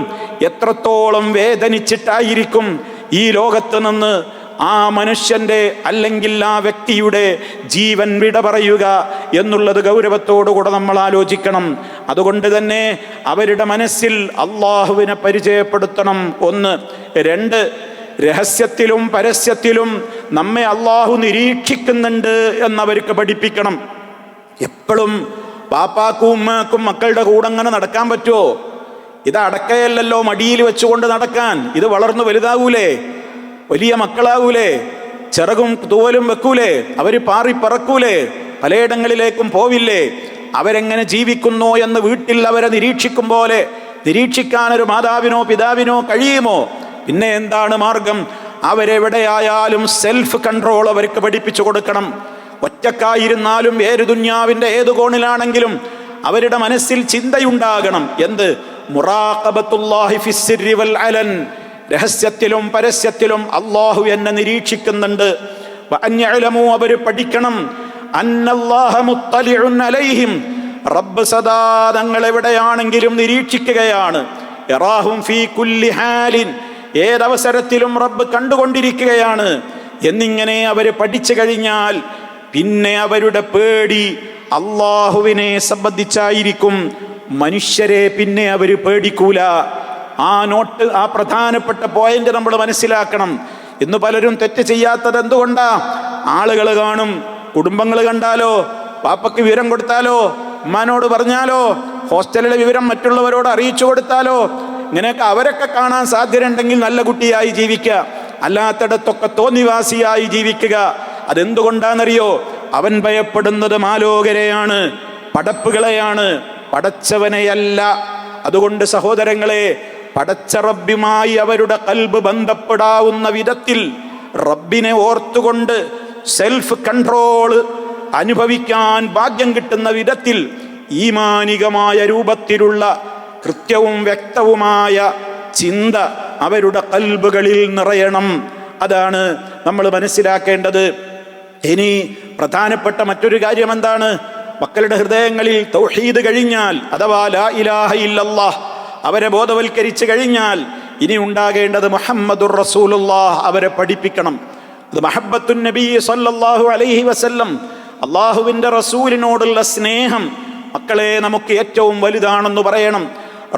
എത്രത്തോളം വേദനിച്ചിട്ടായിരിക്കും ഈ ലോകത്ത് നിന്ന് ആ മനുഷ്യന്റെ അല്ലെങ്കിൽ ആ വ്യക്തിയുടെ ജീവൻ വിട പറയുക എന്നുള്ളത് ഗൗരവത്തോടുകൂടെ നമ്മൾ ആലോചിക്കണം. അതുകൊണ്ട് തന്നെ അവരുടെ മനസ്സിൽ അള്ളാഹുവിനെ പരിചയപ്പെടുത്തണം. 1. 2, രഹസ്യത്തിലും പരസ്യത്തിലും നമ്മെ അള്ളാഹു നിരീക്ഷിക്കുന്നുണ്ട് എന്നവർക്ക് പഠിപ്പിക്കണം. എപ്പോഴും പാപ്പാക്കും ഉമ്മാക്കും മക്കളുടെ കൂടെ അങ്ങനെ നടക്കാൻ പറ്റുമോ? ഇത് അടക്കയല്ലല്ലോ മടിയിൽ വെച്ചുകൊണ്ട് നടക്കാൻ. ഇത് വളർന്നു വലുതാവൂലേ, വലിയ മക്കളാവൂലേ, ചിറകും തൂവലും വെക്കൂലേ, അവര് പാറി പറക്കൂലേ, പലയിടങ്ങളിലേക്കും പോവില്ലേ? അവരെങ്ങനെ ജീവിക്കുന്നോ എന്ന് വീട്ടിൽ അവരെ നിരീക്ഷിക്കും പോലെ നിരീക്ഷിക്കാനൊരു മാതാവിനോ പിതാവിനോ കഴിയുമോ? പിന്നെ എന്താണ് മാർഗം? അവരെവിടെയായാലും സെൽഫ് കൺട്രോൾ അവർക്ക് പഠിപ്പിച്ചു കൊടുക്കണം. ഒറ്റക്കായിരുന്നാലും ഏത് ദുന്യാവിൻ്റെ ഏത് കോണിലാണെങ്കിലും അവരുടെ മനസ്സിൽ ചിന്തയുണ്ടാകണം. എന്ത്? മുറാഖബത്തുല്ലാഹി ഫിസ്സിരി വൽ അലൻ, രഹസ്യത്തിലും പരസ്യത്തിലും അല്ലാഹു എന്നെ നിരീക്ഷിക്കുന്നുണ്ട്. വഅൻയഅലമു, അവർ പഠിക്കണം, അന്നല്ലാഹ മുത്തലിഉൻ അലൈഹിം, റബ്ബ് സദാ തങ്ങൾ എവിടെയാണെങ്കിലും നിരീക്ഷിക്കുകയാണ്. യറാഹും ഫീ കുല്ലി ഹാലിൻ, ഏതവസരത്തിലും റബ്ബ് കണ്ടുകൊണ്ടിരിക്കുകയാണ് എന്നിങ്ങനെ അവർ പഠിച്ചു കഴിഞ്ഞാൽ പിന്നെ അവരുടെ പേടി അള്ളാഹുവിനെ സംബന്ധിച്ചായിരിക്കും. മനുഷ്യരെ പിന്നെ അവർ പേടിക്കൂല. ആ പ്രധാനപ്പെട്ട പോയിന്റ് നമ്മൾ മനസ്സിലാക്കണം. ഇന്ന് പലരും തെറ്റ് ചെയ്യാത്തത് എന്തുകൊണ്ടാ? ആളുകൾ കാണും, കുടുംബങ്ങൾ കണ്ടാലോ, പാപ്പയ്ക്ക് വിവരം കൊടുത്താലോ, ഉമ്മാനോട് പറഞ്ഞാലോ, ഹോസ്റ്റലിലെ വിവരം മറ്റുള്ളവരോട് അറിയിച്ചു കൊടുത്താലോ, ഇങ്ങനെയൊക്കെ അവരൊക്കെ കാണാൻ സാധ്യതയുണ്ടെങ്കിൽ നല്ല കുട്ടിയായി ജീവിക്കുക, അല്ലാത്തിടത്തൊക്കെ തോന്നിവാസിയായി ജീവിക്കുക. അതെന്തുകൊണ്ടാണെന്നറിയോ? അവൻ ഭയപ്പെടുന്നത് മാലോകരെയാണ്, പടപ്പുകളെയാണ്, പടച്ചവനെയല്ല. അതുകൊണ്ട് സഹോദരങ്ങളെ, പടച്ച റബ്ബുമായി അവരുടെ ഖൽബ് ബന്ധപ്പെടാവുന്ന വിധത്തിൽ റബ്ബിനെ ഓർത്തുകൊണ്ട് സെൽഫ് കൺട്രോൾ അനുഭവിക്കാൻ ഭാഗ്യം കിട്ടുന്ന വിധത്തിൽ ഈമാനികമായ രൂപത്തിലുള്ള കൃത്യവും വ്യക്തവുമായ ചിന്ത അവരുടെ ഖൽബുകളിൽ നിറയണം. അതാണ് നമ്മൾ മനസ്സിലാക്കേണ്ടത്. ഇനി പ്രധാനപ്പെട്ട മറ്റൊരു കാര്യം എന്താണ്? മക്കളുടെ ഹൃദയങ്ങളിൽ തൗഹീദ് കഴിഞ്ഞാൽ, അഥവാ ലാ ഇലാഹ ഇല്ലല്ലാഹ് അവരെ ബോധവൽക്കരിച്ചു കഴിഞ്ഞാൽ ഇനി ഉണ്ടാകേണ്ടത് മുഹമ്മദുർ റസൂലുള്ളാഹ് അവരെ പഠിപ്പിക്കണം. അത് മഹബ്ബത്തുൻ നബി സല്ലല്ലാഹു അലൈഹി വസല്ലം, അള്ളാഹുവിൻ്റെ റസൂലിനോടുള്ള സ്നേഹം മക്കളെ നമുക്ക് ഏറ്റവും വലുതാണെന്ന് പറയണം.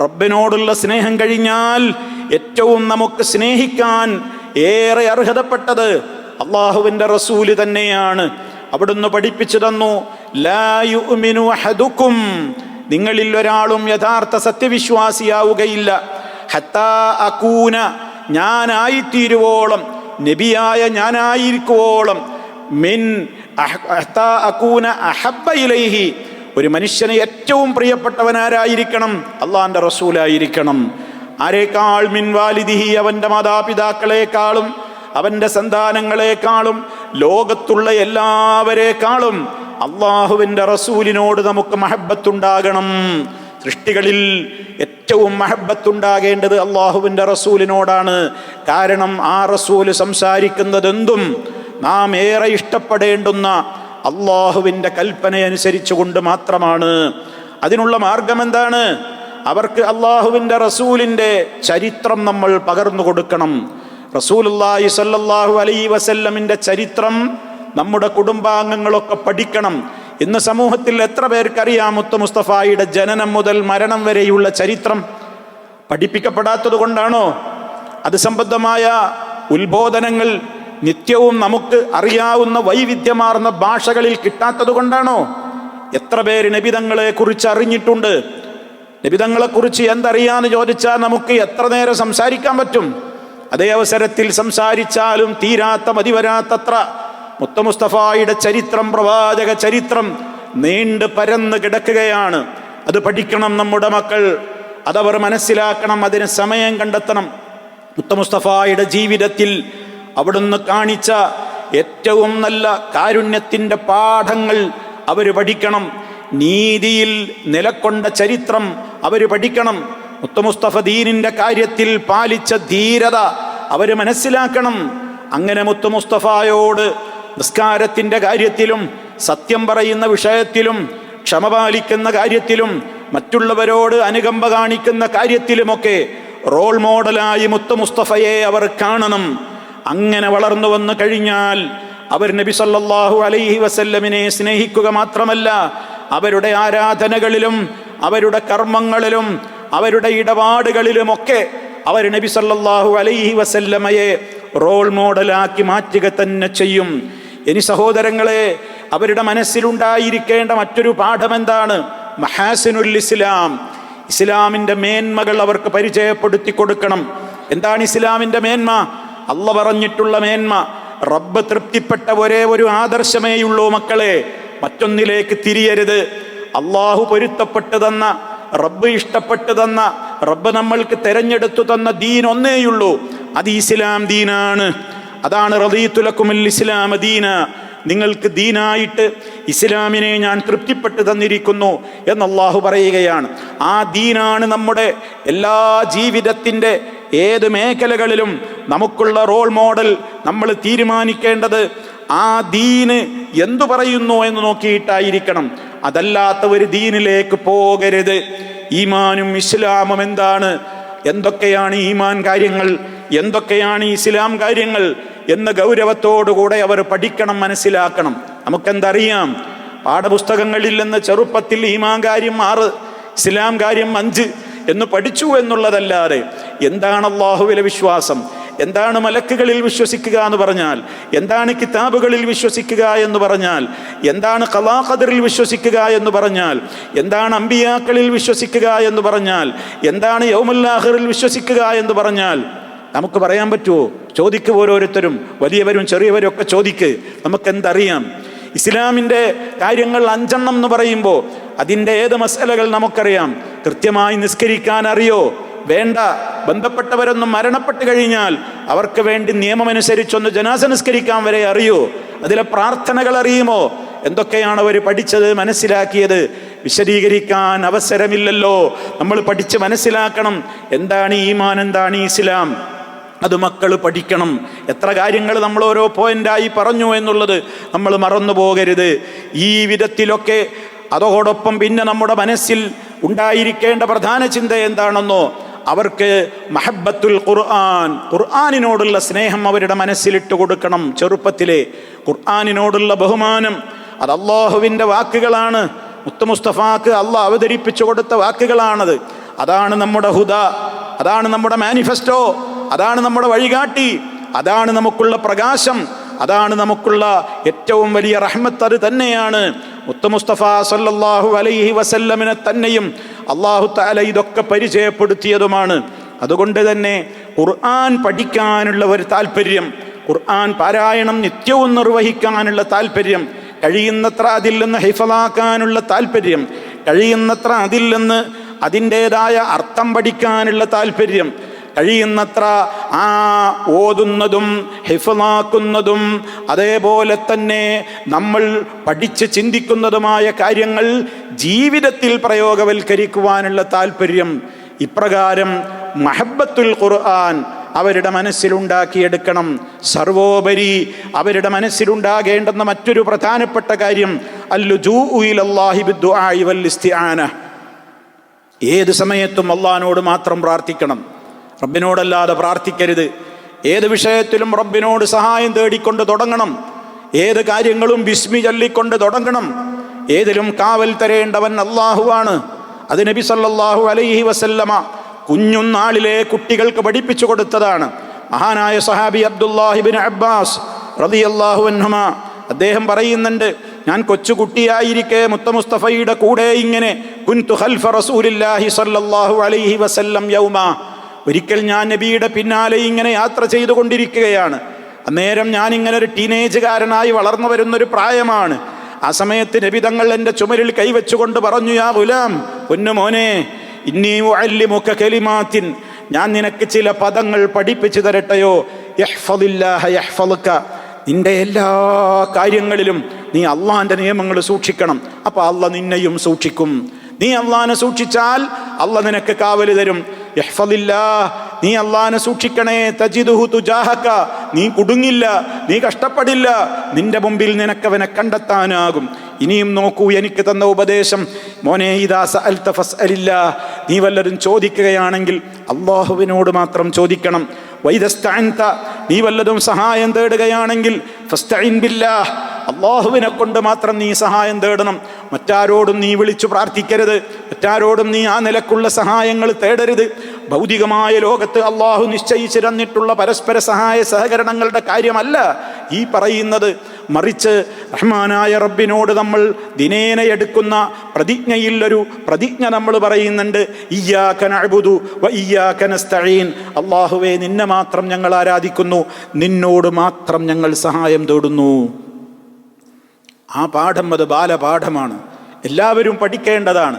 റബ്ബിനോടുള്ള സ്നേഹം കഴിഞ്ഞാൽ ഏറ്റവും നമുക്ക് സ്നേഹിക്കാൻ ഏറെ അർഹതപ്പെട്ടത് അള്ളാഹുവിൻ്റെ റസൂല് തന്നെയാണ്. അവിടുന്ന് പഠിപ്പിച്ചു തന്നു, ലാ യുഅ്മിനു അഹദുക്കും, നിങ്ങളിൽ ഒരാളും യഥാർത്ഥ സത്യവിശ്വാസിയാവുകയില്ല, ഹത്താ അകൂന, ഞാനായിത്തീരുവോളം, നബിയായ ഞാനായിരിക്കുവോളം, മിൻ ഹത്താ അകൂന അഹബ്ബ ഇലൈഹി, ഒരു മനുഷ്യന് ഏറ്റവും പ്രിയപ്പെട്ടവനാരായിരിക്കണം? അള്ളാഹിൻ്റെ റസൂലായിരിക്കണം. ആരേക്കാൾ? മിൻ വാലിദിഹി, അവൻ്റെ മാതാപിതാക്കളെക്കാളും അവൻ്റെ സന്താനങ്ങളെക്കാളും ലോകത്തുള്ള എല്ലാവരെക്കാളും അള്ളാഹുവിൻ്റെ റസൂലിനോട് നമുക്ക് മഹബ്ബത്തുണ്ടാകണം. സൃഷ്ടികളിൽ ഏറ്റവും മഹബ്ബത്തുണ്ടാകേണ്ടത് അള്ളാഹുവിൻ്റെ റസൂലിനോടാണ്. കാരണം ആ റസൂല് സംസാരിക്കുന്നതെന്തും നാം ഏറെ ഇഷ്ടപ്പെടേണ്ടുന്ന അള്ളാഹുവിൻ്റെ കൽപ്പനയനുസരിച്ചു കൊണ്ട് മാത്രമാണ്. അതിനുള്ള മാർഗം എന്താണ്? അവർക്ക് അള്ളാഹുവിൻ്റെ റസൂലിൻ്റെ ചരിത്രം നമ്മൾ പകർന്നു കൊടുക്കണം. റസൂലുള്ളാഹി സ്വല്ലല്ലാഹു അലൈഹി വസല്ലമിൻ്റെ ചരിത്രം നമ്മുടെ കുടുംബാംഗങ്ങളൊക്കെ പഠിക്കണം. ഇന്ന് സമൂഹത്തിൽ എത്ര പേർക്കറിയാം മുത്ത് മുസ്തഫായുടെ ജനനം മുതൽ മരണം വരെയുള്ള ചരിത്രം? പഠിപ്പിക്കപ്പെടാത്തത് കൊണ്ടാണോ? അത് സംബന്ധമായ ഉത്ബോധനങ്ങൾ നിത്യവും നമുക്ക് അറിയാവുന്ന വൈവിധ്യമാർന്ന ഭാഷകളിൽ കിട്ടാത്തത് കൊണ്ടാണോ? എത്ര പേര് നബിതങ്ങളെ കുറിച്ച് അറിഞ്ഞിട്ടുണ്ട്? നബിതങ്ങളെക്കുറിച്ച് എന്തറിയാന്ന് ചോദിച്ചാൽ നമുക്ക് എത്ര നേരം സംസാരിക്കാൻ പറ്റും? അതേ അവസരത്തിൽ സംസാരിച്ചാലും തീരാത്ത മതിവരാത്തത്ര മുത്ത് മുസ്തഫായുടെ ചരിത്രം, പ്രവാചക ചരിത്രം നീണ്ട് പരന്ന് കിടക്കുകയാണ്. അത് പഠിക്കണം നമ്മുടെ മക്കൾ, അതവർ മനസ്സിലാക്കണം, അതിന് സമയം കണ്ടെത്തണം. മുത്ത് മുസ്തഫായുടെ ജീവിതത്തിൽ അവിടുന്ന് കാണിച്ച ഏറ്റവും നല്ല കാരുണ്യത്തിൻ്റെ പാഠങ്ങൾ അവർ പഠിക്കണം. നീതിയിൽ നിലകൊണ്ട ചരിത്രം അവർ പഠിക്കണം. മുത്ത് മുസ്തഫ ദീനിൻ്റെ കാര്യത്തിൽ പാലിച്ച ധീരത അവർ മനസ്സിലാക്കണം. അങ്ങനെ മുത്ത് മുസ്തഫായോട് നിസ്കാരത്തിൻ്റെ കാര്യത്തിലും സത്യം പറയുന്ന വിഷയത്തിലും ക്ഷമ പാലിക്കുന്ന കാര്യത്തിലും മറ്റുള്ളവരോട് അനുകമ്പ കാണിക്കുന്ന കാര്യത്തിലുമൊക്കെ റോൾ മോഡലായി മുത്ത് മുസ്തഫയെ അവർ കാണണം. അങ്ങനെ വളർന്നു വന്നു കഴിഞ്ഞാൽ അവർ നബി സല്ലല്ലാഹു അലൈഹി വസല്ലമിനെ സ്നേഹിക്കുക മാത്രമല്ല, അവരുടെ ആരാധനകളിലും അവരുടെ കർമ്മങ്ങളിലും അവരുടെ ഇടപാടുകളിലുമൊക്കെ അവർ നബി സല്ലല്ലാഹു അലൈഹി വസല്ലമയെ റോൾ മോഡലാക്കി മാറ്റുക തന്നെ ചെയ്യും. ഇനി സഹോദരങ്ങളെ, അവരുടെ മനസ്സിലുണ്ടായിരിക്കേണ്ട മറ്റൊരു പാഠം എന്താണ്? മഹാസിനുൽ ഇസ്ലാം, ഇസ്ലാമിൻ്റെ മേന്മകൾ അവർക്ക് പരിചയപ്പെടുത്തി കൊടുക്കണം. എന്താണ് ഇസ്ലാമിൻ്റെ മേന്മ? അല്ല പറഞ്ഞിട്ടുള്ള മേന്മ. റബ്ബ് തൃപ്തിപ്പെട്ട ഒരേ ഒരു ആദർശമേയുള്ളൂ മക്കളെ, മറ്റൊന്നിലേക്ക് തിരിയരുത്. അള്ളാഹു പൊരുത്തപ്പെട്ടു തന്ന, റബ്ബ് ഇഷ്ടപ്പെട്ടു തന്ന, റബ്ബ് നമ്മൾക്ക് തെരഞ്ഞെടുത്തു തന്ന ദീൻ ഒന്നേയുള്ളൂ, അത് ഇസ്ലാം ദീനാണ്. അതാണ് റദീതു ലക്കുമുൽ ഇസ്ലാമ ദീന, നിങ്ങൾക്ക് ദീനായിട്ട് ഇസ്ലാമിനെ ഞാൻ തൃപ്തിപ്പെട്ടു തന്നിരിക്കുന്നു എന്ന് അള്ളാഹു പറയുകയാണ്. ആ ദീനാണ് നമ്മുടെ എല്ലാ ജീവിതത്തിൻ്റെ ഏത് മേഖലകളിലും നമുക്കുള്ള റോൾ മോഡൽ. നമ്മൾ തീരുമാനിക്കേണ്ടത് ആ ദീന് എന്തു പറയുന്നു എന്ന് നോക്കിയിട്ടായിരിക്കണം. അതല്ലാത്ത ഒരു ദീനിലേക്ക് പോകരുത്. ഈമാനും ഇസ്ലാമും എന്താണ്, എന്തൊക്കെയാണ് ഈമാൻ കാര്യങ്ങൾ, എന്തൊക്കെയാണ് ഇസ്ലാം കാര്യങ്ങൾ എന്ന ഗൗരവത്തോടുകൂടെ അവർ പഠിക്കണം, മനസ്സിലാക്കണം. നമുക്കെന്തറിയാം? പാഠപുസ്തകങ്ങളിൽ നിന്ന് ചെറുപ്പത്തിൽ ഈമാൻ കാര്യം 6, ഇസ്ലാം കാര്യം 5 എന്ന് പഠിച്ചു എന്നുള്ളതല്ലാതെ എന്താണ് അല്ലാഹുവിലെ വിശ്വാസം, എന്താണ് മലക്കുകളിൽ വിശ്വസിക്കുക എന്ന് പറഞ്ഞാൽ, എന്താണ് കിതാബുകളിൽ വിശ്വസിക്കുക എന്ന് പറഞ്ഞാൽ, എന്താണ് ഖളാ ഖദറിൽ വിശ്വസിക്കുക എന്ന് പറഞ്ഞാൽ, എന്താണ് അമ്പിയാക്കളിൽ വിശ്വസിക്കുക എന്ന് പറഞ്ഞാൽ, എന്താണ് യൗമുൽ ആഖിറിൽ വിശ്വസിക്കുക എന്ന് പറഞ്ഞാൽ നമുക്ക് പറയാൻ പറ്റുമോ? ചോദിക്ക്, ഓരോരുത്തരും, വലിയവരും ചെറിയവരും ഒക്കെ ചോദിക്ക്. നമുക്കെന്തറിയാം? ഇസ്ലാമിൻ്റെ കാര്യങ്ങൾ 5 എന്ന് പറയുമ്പോൾ അതിൻ്റെ ഏത് മസലകൾ നമുക്കറിയാം? കൃത്യമായി നിസ്കരിക്കാൻ അറിയോ? വേണ്ട. ബന്ധപ്പെട്ടവരൊന്നും മരണപ്പെട്ട് കഴിഞ്ഞാൽ അവർക്ക് വേണ്ടി നിയമമനുസരിച്ചൊന്ന് ജനാസ നിസ്കരിക്കാൻ വരെ അറിയോ? അതിലെ പ്രാർത്ഥനകൾ അറിയുമോ? എന്തൊക്കെയാണ് അവർ പഠിച്ചത്, മനസ്സിലാക്കിയത്? വിശദീകരിക്കാൻ അവസരമില്ലല്ലോ. നമ്മൾ പഠിച്ച് മനസ്സിലാക്കണം. എന്താണ് ഈമാൻ, എന്താണ് ഇസ്ലാം? അത് മക്കൾ പഠിക്കണം. എത്ര കാര്യങ്ങൾ നമ്മൾ ഓരോ പോയിന്റായി പറഞ്ഞു എന്നുള്ളത് നമ്മൾ മറന്നു പോകരുത്. ഈ വിധത്തിലൊക്കെ അതോടൊപ്പം പിന്നെ നമ്മുടെ മനസ്സിൽ ഉണ്ടായിരിക്കേണ്ട പ്രധാന ചിന്ത എന്താണെന്നോ, അവർക്ക് മഹബ്ബത്തുൽ ഖുർആൻ, ഖുർആനിനോടുള്ള സ്നേഹം അവരുടെ മനസ്സിലിട്ട് കൊടുക്കണം. ചെറുപ്പത്തിലെ ഖുർആനിനോടുള്ള ബഹുമാനം, അത് അള്ളാഹുവിൻ്റെ വാക്കുകളാണ്. മുത്ത് മുസ്തഫാക്ക് അള്ളാഹ് അവതരിപ്പിച്ചു കൊടുത്ത വാക്കുകളാണത്. അതാണ് നമ്മുടെ ഹുദ, അതാണ് നമ്മുടെ മാനിഫെസ്റ്റോ, അതാണ് നമ്മുടെ വഴികാട്ടി, അതാണ് നമുക്കുള്ള പ്രകാശം, അതാണ് നമുക്കുള്ള ഏറ്റവും വലിയ റഹ്മത്ത്. അത് തന്നെയാണ് മുത്ത് മുസ്തഫ സല്ലല്ലാഹു അലൈഹി വസല്ലമിനെ തന്നെയും അല്ലാഹു തആല ഇതൊക്കെ പരിചയപ്പെടുത്തിയതുമാണ്. അതുകൊണ്ട് തന്നെ ഖുർആൻ പഠിക്കാനുള്ള ഒരു താല്പര്യം, ഖുർആൻ പാരായണം നിത്യവും നിർവഹിക്കാനുള്ള താല്പര്യം, കഴിയുന്നത്ര അതിൽ നിന്ന് ഹിഫളാക്കാനുള്ള താല്പര്യം, കഴിയുന്നത്ര അതിൽ നിന്ന് അതിൻ്റേതായ അർത്ഥം പഠിക്കാനുള്ള താല്പര്യം, കഴിയുന്നത്ര ആ ഓതുന്നതും ഹിഫളാക്കുന്നതും അതേപോലെ തന്നെ നമ്മൾ പഠിച്ച് ചിന്തിക്കുന്നതുമായ കാര്യങ്ങൾ ജീവിതത്തിൽ പ്രയോഗവൽക്കരിക്കുവാനുള്ള താല്പര്യം, ഇപ്രകാരം മഹബ്ബത്തുൽ ഖുർആൻ അവരുടെ മനസ്സിലുണ്ടാക്കിയെടുക്കണം. സർവോപരി അവരുടെ മനസ്സിലുണ്ടാകേണ്ടുന്ന മറ്റൊരു പ്രധാനപ്പെട്ട കാര്യം അല്ലുജൂഉ ഇലല്ലാഹി ബിദ്ദുആഇ വൽ ഇസ്തിആന. ഏത് സമയത്തും അള്ളാഹിനോട് മാത്രം പ്രാർത്ഥിക്കണം, റബ്ബിനോടല്ലാതെ പ്രാർത്ഥിക്കരുത്. ഏത് വിഷയത്തിലും റബ്ബിനോട് സഹായം തേടിക്കൊണ്ട് തുടങ്ങണം. ഏത് കാര്യങ്ങളും ബിസ്മി ചൊല്ലിക്കൊണ്ട് തുടങ്ങണം. ഏതിലും കാവൽ തരേണ്ടവൻ അള്ളാഹുവാണ്. അത് നബി സല്ലല്ലാഹു അലൈഹി വസല്ലമ കുഞ്ഞുനാളിലെ കുട്ടികൾക്ക് പഠിപ്പിച്ചു കൊടുത്തതാണ്. മഹാനായ സഹാബി അബ്ദുല്ലാഹി ഇബ്നു അബ്ബാസ് റളിയല്ലാഹു അൻഹുമാ അദ്ദേഹം പറയുന്നുണ്ട്, ഞാൻ കൊച്ചുകുട്ടിയായിരിക്കെ മുത്ത മുസ്തഫയുടെ കൂടെ ഇങ്ങനെ കുൻതു ഖൽഫ റസൂലില്ലാഹി സല്ലല്ലാഹു അലൈഹി വസല്ലം യൗമാ, ഒരിക്കൽ ഞാൻ നബിയുടെ പിന്നാലെ ഇങ്ങനെ യാത്ര ചെയ്തുകൊണ്ടിരിക്കുകയാണ്. അന്നേരം ഞാൻ ഇങ്ങനെ ഒരു ടീനേജുകാരനായി വളർന്നു വരുന്നൊരു പ്രായമാണ്. ആ സമയത്ത് നബി തങ്ങൾ എൻ്റെ ചുമരിൽ കൈവച്ചുകൊണ്ട് പറഞ്ഞു, യാ ഗുലാം, പൊന്നുമോനെ, ഇന്നി ഉഅല്ലിമുക കലിമാത്തിൻ, ഞാൻ നിനക്ക് ചില പദങ്ങൾ പഠിപ്പിച്ചു തരട്ടെയോ. യഹ്ഫദില്ലാഹ യഹ്ഫദുക, നിന്റെ എല്ലാ കാര്യങ്ങളിലും നീ അള്ളാഹിൻ്റെ നിയമങ്ങൾ സൂക്ഷിക്കണം. അപ്പോൾ അള്ളാഹ് നിന്നെയും സൂക്ഷിക്കും. നീ അള്ളാഹിനെ സൂക്ഷിച്ചാൽ അള്ളാഹ് നിനക്ക് കാവല് തരും. യഹ്ഫദില്ലാഹ്, നീ അള്ളാഹിനെ സൂക്ഷിക്കണേ. തജിദുഹു തുജാഹക, നീ കുടുങ്ങില്ല, നീ കഷ്ടപ്പെടില്ല, നിന്റെ മുമ്പിൽ നിനക്കവനെ കണ്ടെത്താനാകും. ഇനിയും നോക്കൂ എനിക്ക് തന്ന ഉപദേശം, മോനെ, ഇദാ സഅൽത ഫസ്അലില്ലാഹ്, നീ വല്ലതും ചോദിക്കുകയാണെങ്കിൽ അള്ളാഹുവിനോട് മാത്രം ചോദിക്കണം. വൈദസ്തഅൻത, നീ വല്ലതും സഹായം തേടുകയാണെങ്കിൽ ഫസ്തഇൻ ബില്ലാഹ്, അള്ളാഹുവിനെ കൊണ്ട് മാത്രം നീ സഹായം തേടണം. മറ്റാരോടും നീ വിളിച്ചു പ്രാർത്ഥിക്കരുത്, മറ്റാരോടും നീ ആ നിലക്കുള്ള സഹായങ്ങൾ തേടരുത്. ഭൗതികമായ ലോകത്ത് അള്ളാഹു നിശ്ചയിച്ചു തന്നിട്ടുള്ള പരസ്പര സഹായ സഹകരണങ്ങളുടെ കാര്യമല്ല ഈ പറയുന്നത്. മറിച്ച് റഹ്മാനായ റബ്ബിനോട് നമ്മൾ ദിനേന എടുക്കുന്ന പ്രതിജ്ഞയിൽ ഒരു പ്രതിജ്ഞ നമ്മൾ പറയുന്നുണ്ട്, ഇയ്യാക നഅ്ബുദു വ ഇയ്യാക നസ്തഈൻ, അള്ളാഹുവേ, നിന്നെ മാത്രം ഞങ്ങൾ ആരാധിക്കുന്നു, നിന്നോട് മാത്രം ഞങ്ങൾ സഹായം തേടുന്നു. ആ പാഠം അത് ബാലപാഠമാണ്, എല്ലാവരും പഠിക്കേണ്ടതാണ്.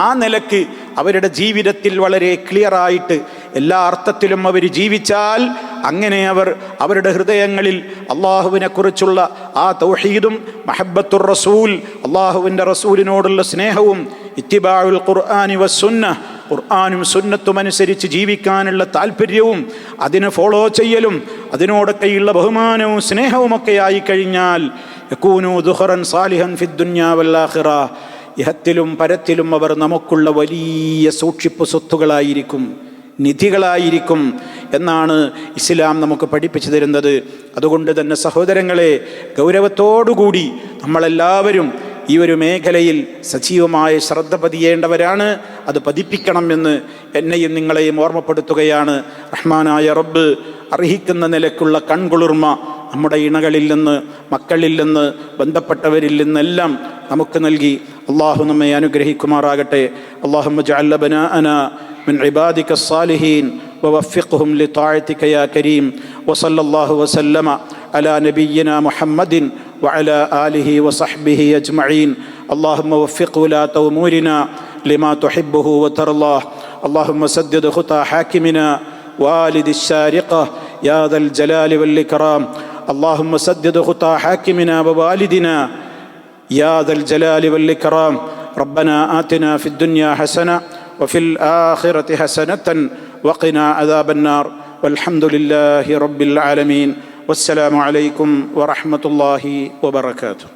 ആ നിലക്ക് അവരുടെ ജീവിതത്തിൽ വളരെ ക്ലിയറായിട്ട് എല്ലാ അർത്ഥത്തിലും അവർ ജീവിച്ചാൽ, അങ്ങനെ അവർ അവരുടെ ഹൃദയങ്ങളിൽ അള്ളാഹുവിനെ കുറിച്ചുള്ള ആ തൗഹീദും മഹബ്ബത്തുർ റസൂൽ, അള്ളാഹുവിൻ്റെ റസൂലിനോടുള്ള സ്നേഹവും, ഇത്തിബാഉൽ ഖുർആനി വസ്സുന്ന, ഖുർആനും സുന്നത്തും അനുസരിച്ച് ജീവിക്കാനുള്ള താല്പര്യവും അതിനെ ഫോളോ ചെയ്യലും അതിനോടൊക്കെയുള്ള ബഹുമാനവും സ്നേഹവുമൊക്കെ ആയി കഴിഞ്ഞാൽ യകൂനു ദുഖറൻ സാലിഹൻ ഫിദ്ദുനിയ വൽ ആഖിറ, ഇഹത്തിലും പരത്തിലും അവർ നമുക്കുള്ള വലിയ സൂക്ഷിപ്പ് സ്വത്തുകളായിരിക്കും, നിധികളായിരിക്കും എന്നാണ് ഇസ്ലാം നമുക്ക് പഠിപ്പിച്ചു തരുന്നത്. അതുകൊണ്ട് തന്നെ സഹോദരങ്ങളെ, ഗൗരവത്തോടുകൂടി നമ്മളെല്ലാവരും ഈ ഒരു മേഖലയിൽ സജീവമായ ശ്രദ്ധ പതിയേണ്ടവരാണ്. അത് പതിപ്പിക്കണമെന്ന് എന്നെയും നിങ്ങളെയും ഓർമ്മപ്പെടുത്തുകയാണ്. റഹ്മാനായ റബ്ബ് അർഹിക്കുന്ന നിലക്കുള്ള കൺകുളിർമ നമ്മുടെ ഇണകളിൽ നിന്ന്, മക്കളിൽ നിന്ന്, ബന്ധപ്പെട്ടവരിൽ നിന്നെല്ലാം നമുക്ക് നൽകി അള്ളാഹു നമ്മെ അനുഗ്രഹിക്കുമാറാകട്ടെ. അല്ലാഹുമ്മ ജഅൽ ബനാഅനാ من عبادك الصالحين ووفقهم لطاعتك يا كريم. وصلى الله وسلم على نبينا محمد وعلى آله وصحبه أجمعين. اللهم وفق ولاة أمورنا لما تحبه وترضاه. اللهم سدد خطى حاكمنا والد الشارقة يا ذا الجلال والإكرام. اللهم سدد خطى حاكمنا ووالدنا يا ذا الجلال والإكرام. ربنا آتنا في الدنيا حسنة وفي الآخرة حسنة وقنا عذاب النار. വൽഹംദുലില്ലാഹി റബ്ബിൽ ആലമീൻ. വസ്സലാമു അലൈക്കും വറഹ്മത്തുള്ളാഹി വബറകാതുഹു.